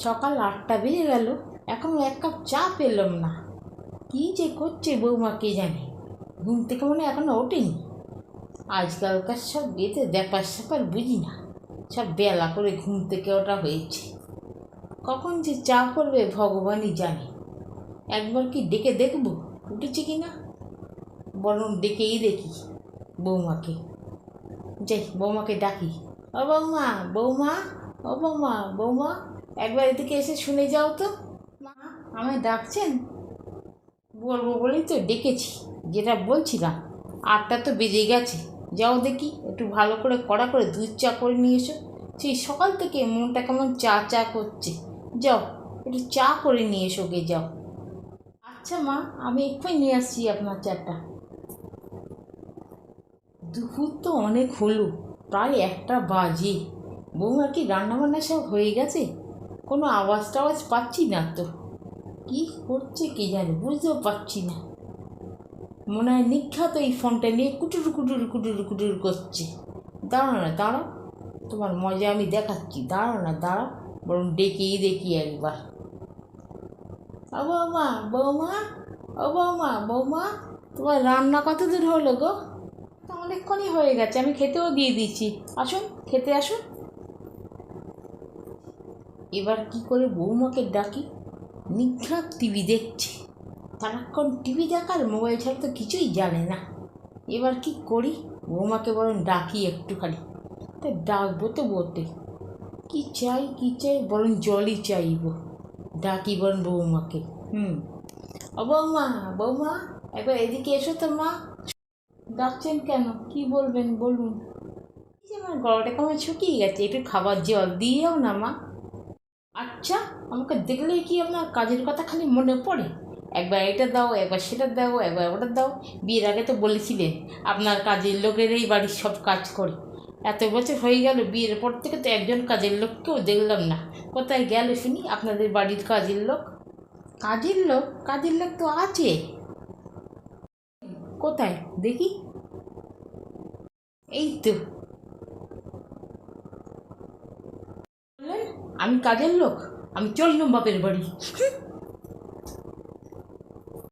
সকাল 8টা বেজে গেল, এখনো এক কাপ চা পেলাম না। কী যে করছে বৌমা কে জানে, ঘুম থেকে মনে হয় এখনো ওঠেনি। আজকালকার সব বিয়েতে ব্যাপার স্যাপার বুঝি না, সব বেলা করে ঘুম থেকে ওঠা হয়েছে। কখন যে চা করবে ভগবানই জানে। একবার কি ডেকে দেখবো উঠেছে কি না, বরং ডেকেই দেখি বৌমাকে। যাই বৌমাকে ডাকি। ও বৌমা, বৌমা, ও বৌমা, বৌমা, একবার এদিকে এসে শুনে যাও তো। মা আমায় ডাকছেন? বলবো বলেই তো ডেকেছি, যেটা বলছিলাম। 8টা তো বেজে গেছে, যাও দেখি একটু ভালো করে কড়া করে দুধ চা করে নিয়ে এসো। সেই সকাল থেকে মনটা কেমন চা চা করছে। যাও একটু চা করে নিয়ে এসো গে, যাও। আচ্ছা মা, আমি এক্ষুনি নিয়ে আসছি আপনার চাটা। দুপুর তো অনেক হলো, প্রায় 1টা বাজে। বৌমা কি রান্নাবান্না সব হয়ে গেছে? কোনো আওয়াজ টাওয়াজ পাচ্ছি না তো। কী করছে কে জানে, বুঝতেও পারছি না। মনে হয় নিঘাত এই ফোনটা নিয়ে কুটুর কুটুর কুটুর কুটুর করছে। দাঁড়াও না, দাঁড়াও, তোমার মজা আমি দেখাচ্ছি। দাঁড়াও না, দাঁড়াও, বরং ডেকেই দেখি একবার। ও বৌমা, বৌমা, ও বৌমা, বৌমা, তোমার রান্না কত দূর হলো গো? তো অনেকক্ষণই হয়ে গেছে, আমি খেতেও দিয়ে দিচ্ছি। আসুন, খেতে আসুন। এবার কি করে বৌমাকে ডাকি? নিঘাত টিভি দেখছে, সারাক্ষণ টিভি দেখার, মোবাইল ছাড়া তো কিছুই জানে না। এবার কি করি, বৌমাকে বরং ডাকি একটুখানি। তা ডাকবো তো বটে, কী চাই কী চাই, বরং জলই চাইব। ডাকি বরং বৌমাকে। ও বৌমা, বৌমা, একবার এদিকে এসো তো মা। ডাকছেন কেন, কি বলবেন বলুন। এই যে আমার গলাটা কেমন শুকিয়ে গেছে, একটু খাবার জল দিয়েও না মা। আচ্ছা, আমাকে দেখলেই কি আপনার কাজের কথা খালি মনে পড়ে? একবার এটা দাও, একবার সেটা দাও, একবার ওটা দাও। বিয়ের আগে তো বলেছিলেন আপনার কাজের লোকেরাই বাড়ির সব কাজ করে। এত বছর হয়ে গেল, বিয়ের পর থেকে তো একজন কাজের লোককেও দেখলাম না। কোথায় গেল শুনি আপনাদের বাড়ির কাজের লোক? কাজের লোক, কাজের লোক তো আছে। কোথায় দেখি? এই তো। বললেন আমি কাজের লোক, আমি চললুম বাপের বাড়ি।